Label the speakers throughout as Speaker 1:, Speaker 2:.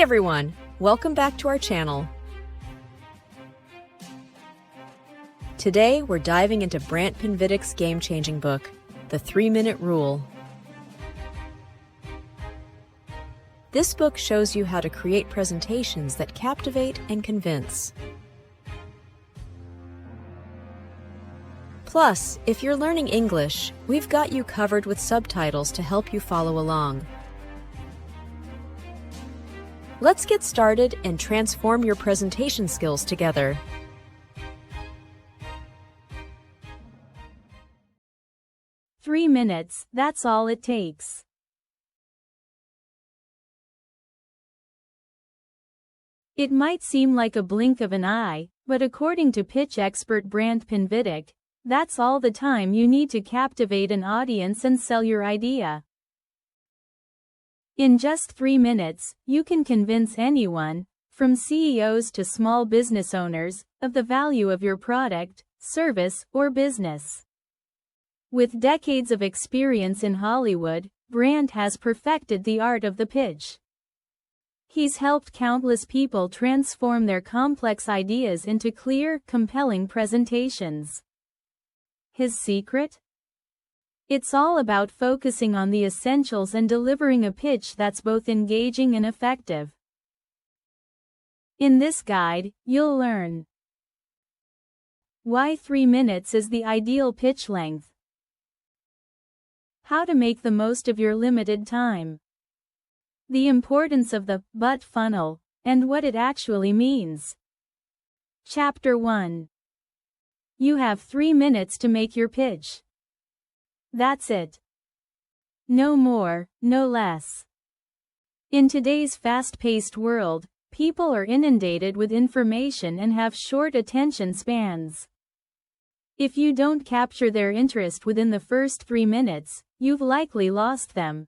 Speaker 1: everyone, welcome back to our channel. Today we're diving into Brant Pinvidic's game-changing book, The 3-Minute Rule. This book shows you how to create presentations that captivate and convince. Plus, if you're learning English, we've got you covered with subtitles to help you follow along. Let's get started and transform your presentation skills together.
Speaker 2: "3 minutes, that's all it takes." It might seem like a blink of an eye, but according to pitch expert Brant Pinvidic, that's all the time you need to captivate an audience and sell your idea. In just 3 minutes, you can convince anyone, from CEOs to small business owners, of the value of your product, service, or business. With decades of experience in Hollywood, Brant has perfected the art of the pitch. He's helped countless people transform their complex ideas into clear, compelling presentations. His secret? It's all about focusing on the essentials and delivering a pitch that's both engaging and effective. In this guide, you'll learn why 3 minutes is the ideal pitch length, how to make the most of your limited time, the importance of the but funnel, and what it actually means. Chapter 1. You have 3 minutes to make your pitch. That's it. No more, no less. In today's fast-paced world, people are inundated with information and have short attention spans. If you don't capture their interest within the first 3 minutes, you've likely lost them.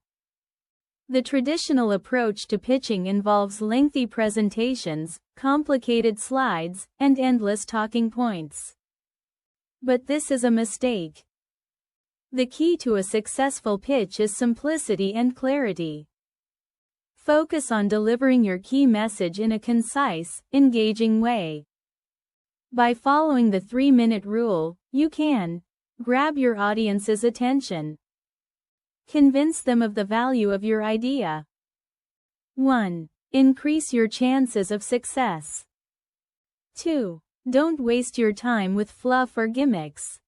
Speaker 2: The traditional approach to pitching involves lengthy presentations, complicated slides, and endless talking points. But this is a mistake. The key to a successful pitch is simplicity and clarity. Focus on delivering your key message in a concise, engaging way. By following the 3-minute rule, you can grab your audience's attention. Convince them of the value of your idea. 1. Increase your chances of success. 2. Don't waste your time with fluff or gimmicks.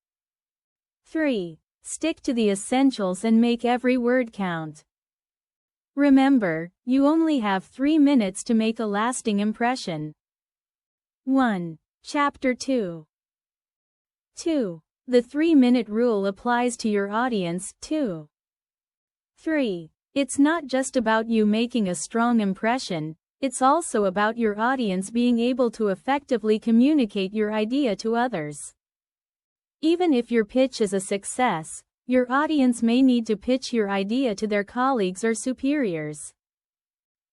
Speaker 2: 3. Stick to the essentials and make every word count. Remember, you only have 3 minutes to make a lasting impression. 1. Chapter 2. 2. The 3-minute rule applies to your audience, too. 3. It's not just about you making a strong impression, it's also about your audience being able to effectively communicate your idea to others. Even if your pitch is a success, your audience may need to pitch your idea to their colleagues or superiors.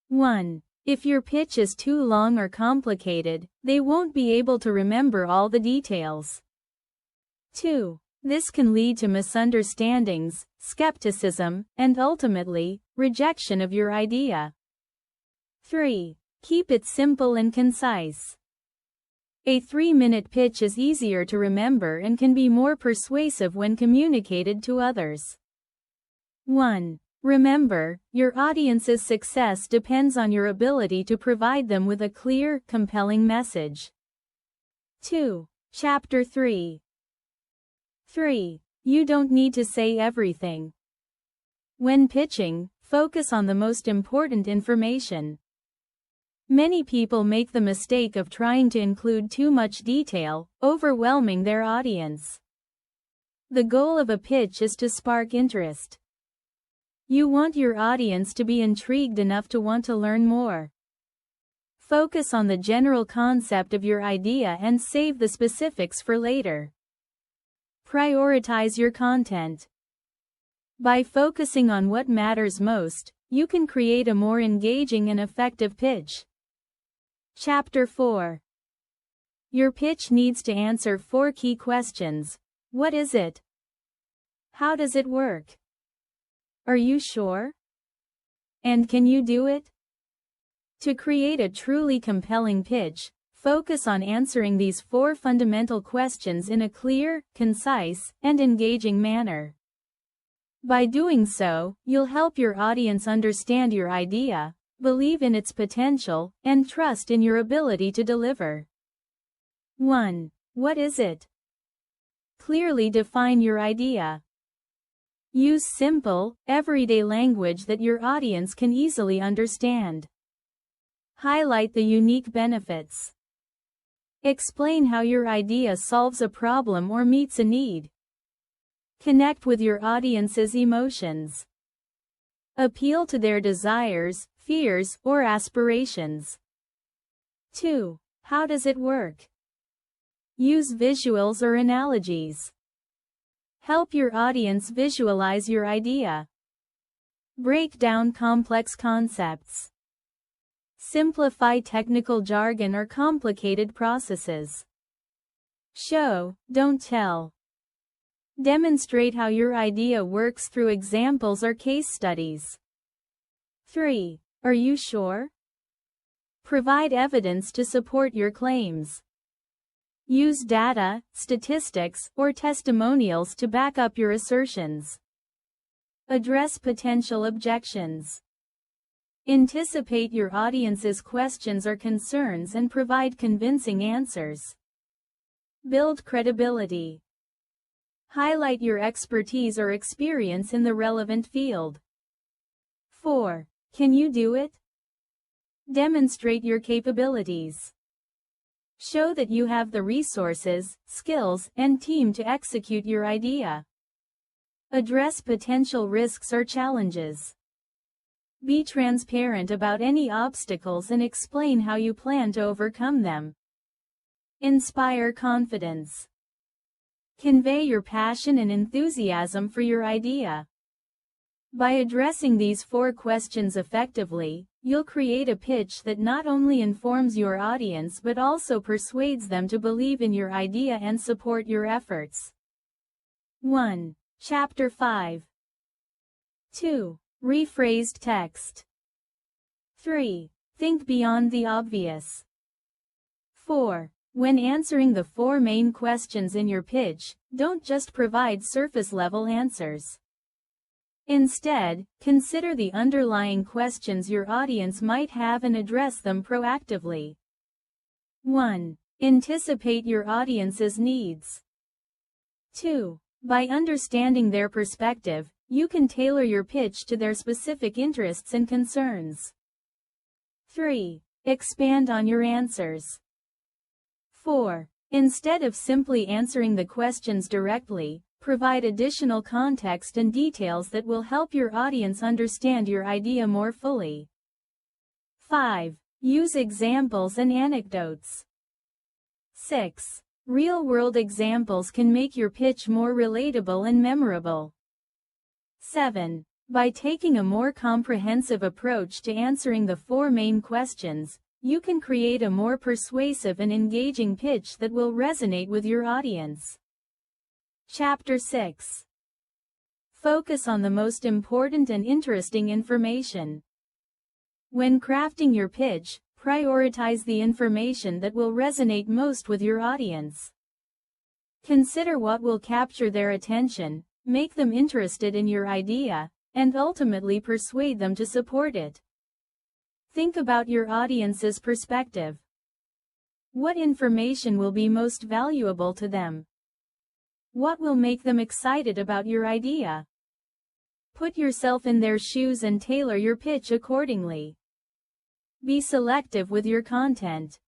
Speaker 2: 1. If your pitch is too long or complicated, they won't be able to remember all the details. 2. This can lead to misunderstandings, skepticism, and ultimately, rejection of your idea. 3. Keep it simple and concise. A 3-minute pitch is easier to remember and can be more persuasive when communicated to others. 1. Remember, your audience's success depends on your ability to provide them with a clear, compelling message. 2. Chapter 3. 3. You don't need to say everything. When pitching, focus on the most important information. Many people make the mistake of trying to include too much detail, overwhelming their audience. The goal of a pitch is to spark interest. You want your audience to be intrigued enough to want to learn more. Focus on the general concept of your idea and save the specifics for later. Prioritize your content. By focusing on what matters most, you can create a more engaging and effective pitch. Chapter 4. Your pitch needs to answer 4 key questions. What is it? How does it work? Are you sure? And can you do it? To create a truly compelling pitch, focus on answering these 4 fundamental questions in a clear, concise, and engaging manner. By doing so, you'll help your audience understand your idea, believe in its potential, and trust in your ability to deliver. 1. What is it? Clearly define your idea. Use simple, everyday language that your audience can easily understand. Highlight the unique benefits. Explain how your idea solves a problem or meets a need. Connect with your audience's emotions. Appeal to their desires, fears, or aspirations. 2. How does it work? Use visuals or analogies. Help your audience visualize your idea. Break down complex concepts. Simplify technical jargon or complicated processes. Show, don't tell. Demonstrate how your idea works through examples or case studies. 3. Are you sure? Provide evidence to support your claims. Use data, statistics, or testimonials to back up your assertions. Address potential objections. Anticipate your audience's questions or concerns and provide convincing answers. Build credibility. Highlight your expertise or experience in the relevant field. 4. Can you do it? Demonstrate your capabilities. Show that you have the resources, skills, and team to execute your idea. Address potential risks or challenges. Be transparent about any obstacles and explain how you plan to overcome them. Inspire confidence. Convey your passion and enthusiasm for your idea. By addressing these 4 questions effectively, you'll create a pitch that not only informs your audience but also persuades them to believe in your idea and support your efforts. 1. Chapter 5. 2. Rephrased text. 3. Think beyond the obvious. 4. When answering the 4 main questions in your pitch, don't just provide surface-level answers. Instead, consider the underlying questions your audience might have and address them proactively. 1. Anticipate your audience's needs. 2. By understanding their perspective, you can tailor your pitch to their specific interests and concerns. 3. Expand on your answers. 4. Instead of simply answering the questions directly, provide additional context and details that will help your audience understand your idea more fully. 5. Use examples and anecdotes. 6. Real-world examples can make your pitch more relatable and memorable. 7. By taking a more comprehensive approach to answering the 4 main questions, you can create a more persuasive and engaging pitch that will resonate with your audience. Chapter 6. Focus on the most important and interesting information. When crafting your pitch, prioritize the information that will resonate most with your audience. Consider what will capture their attention, make them interested in your idea, and ultimately persuade them to support it. Think about your audience's perspective. What information will be most valuable to them? What will make them excited about your idea? Put yourself in their shoes and tailor your pitch accordingly. Be selective with your content.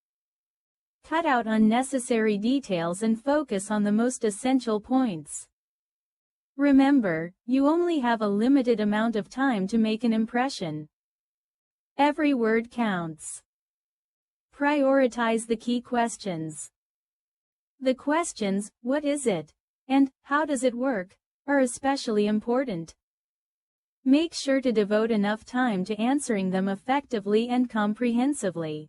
Speaker 2: Cut out unnecessary details and focus on the most essential points. Remember, you only have a limited amount of time to make an impression. Every word counts. Prioritize the key questions. The questions, what is it? And, how does it work? Are especially important. Make sure to devote enough time to answering them effectively and comprehensively.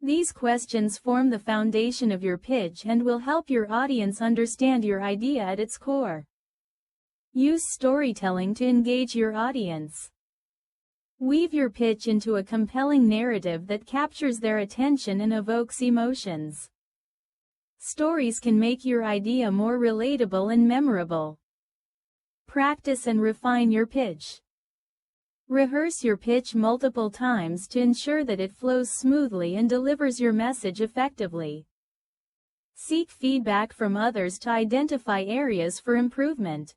Speaker 2: These questions form the foundation of your pitch and will help your audience understand your idea at its core. Use storytelling to engage your audience. Weave your pitch into a compelling narrative that captures their attention and evokes emotions. Stories can make your idea more relatable and memorable. Practice and refine your pitch. Rehearse your pitch multiple times to ensure that it flows smoothly and delivers your message effectively. Seek feedback from others to identify areas for improvement.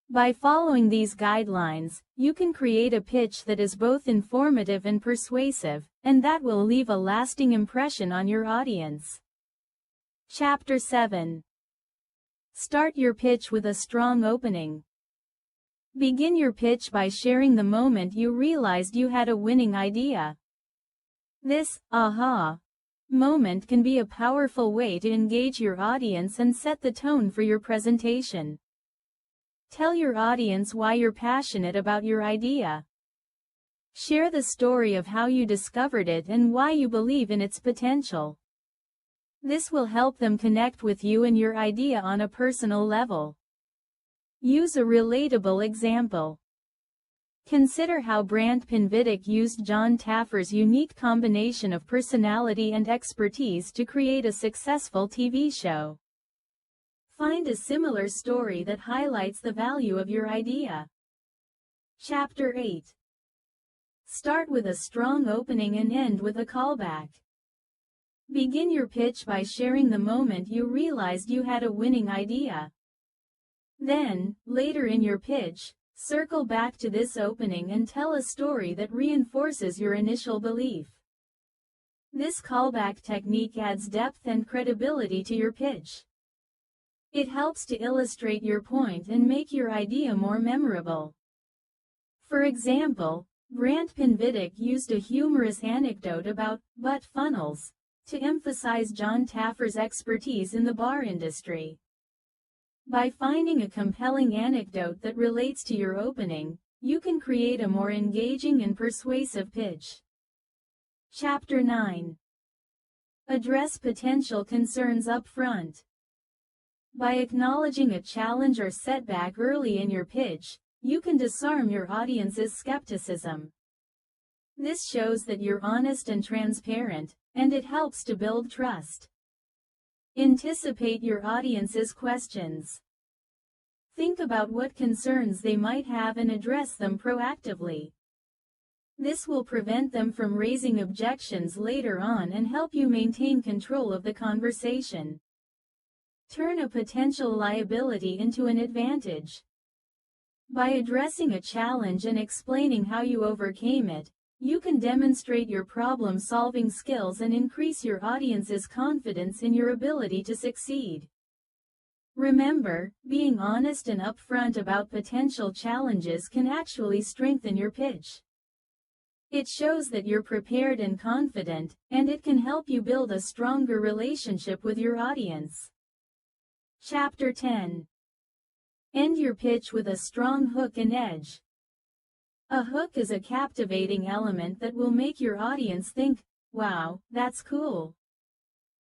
Speaker 2: By following these guidelines, you can create a pitch that is both informative and persuasive, and that will leave a lasting impression on your audience. Chapter 7. Start your pitch with a strong opening. Begin your pitch by sharing the moment you realized you had a winning idea. This aha moment can be a powerful way to engage your audience and set the tone for your presentation. Tell your audience why you're passionate about your idea. Share the story of how you discovered it and why you believe in its potential. This will help them connect with you and your idea on a personal level. Use a relatable example. Consider how Brant Pinvidic used John Taffer's unique combination of personality and expertise to create a successful TV show. Find a similar story that highlights the value of your idea. Chapter 8. Start with a strong opening and end with a callback. Begin your pitch by sharing the moment you realized you had a winning idea. Then, later in your pitch, circle back to this opening and tell a story that reinforces your initial belief. This callback technique adds depth and credibility to your pitch. It helps to illustrate your point and make your idea more memorable. For example, Brant Pinvidic used a humorous anecdote about butt funnels to emphasize John Taffer's expertise in the bar industry. By finding a compelling anecdote that relates to your opening, you can create a more engaging and persuasive pitch. Chapter 9. Address potential concerns up front. By acknowledging a challenge or setback early in your pitch, you can disarm your audience's skepticism. This shows that you're honest and transparent, and it helps to build trust. Anticipate your audience's questions. Think about what concerns they might have and address them proactively. This will prevent them from raising objections later on and help you maintain control of the conversation. Turn a potential liability into an advantage. By addressing a challenge and explaining how you overcame it, you can demonstrate your problem-solving skills and increase your audience's confidence in your ability to succeed. Remember, being honest and upfront about potential challenges can actually strengthen your pitch. It shows that you're prepared and confident, and it can help you build a stronger relationship with your audience. Chapter 10. End your pitch with a strong hook and edge. A hook is a captivating element that will make your audience think, "Wow, that's cool."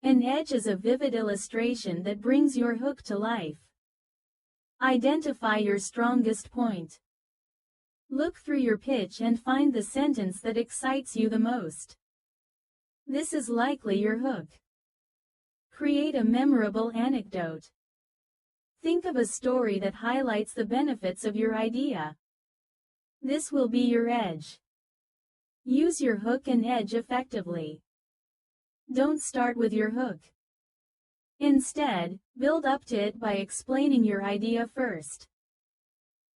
Speaker 2: An edge is a vivid illustration that brings your hook to life. Identify your strongest point. Look through your pitch and find the sentence that excites you the most. This is likely your hook. Create a memorable anecdote. Think of a story that highlights the benefits of your idea. This will be your edge. Use your hook and edge effectively. Don't start with your hook. Instead, build up to it by explaining your idea first.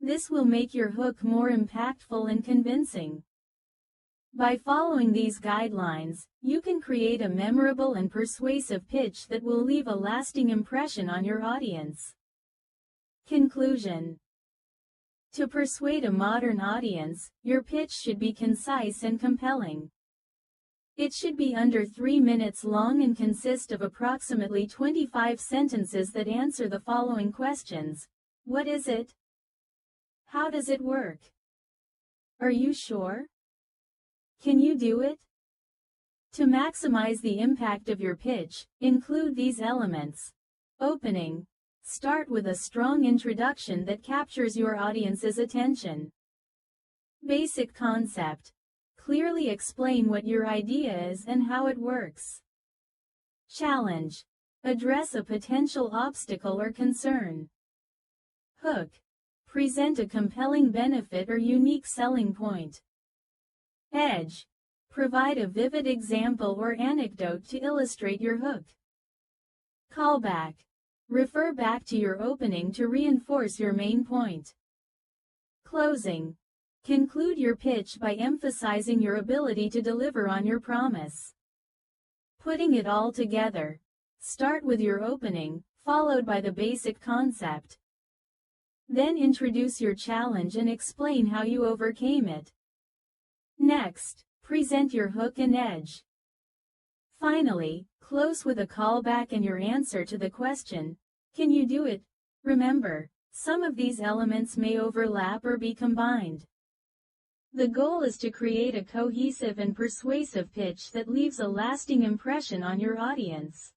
Speaker 2: This will make your hook more impactful and convincing. By following these guidelines, you can create a memorable and persuasive pitch that will leave a lasting impression on your audience. Conclusion. To persuade a modern audience, your pitch should be concise and compelling. It should be under 3 minutes long and consist of approximately 25 sentences that answer the following questions. What is it? How does it work? Are you sure? Can you do it? To maximize the impact of your pitch, include these elements. Opening. Start with a strong introduction that captures your audience's attention. Basic concept. Clearly explain what your idea is and how it works. Challenge. Address a potential obstacle or concern. Hook. Present a compelling benefit or unique selling point. Edge. Provide a vivid example or anecdote to illustrate your hook. Callback. Refer back to your opening to reinforce your main point. Closing. Conclude your pitch by emphasizing your ability to deliver on your promise. Putting it all together. Start with your opening, followed by the basic concept. Then introduce your challenge and explain how you overcame it. Next, present your hook and edge. Finally, close with a callback and your answer to the question, "Can you do it?" Remember, some of these elements may overlap or be combined. The goal is to create a cohesive and persuasive pitch that leaves a lasting impression on your audience.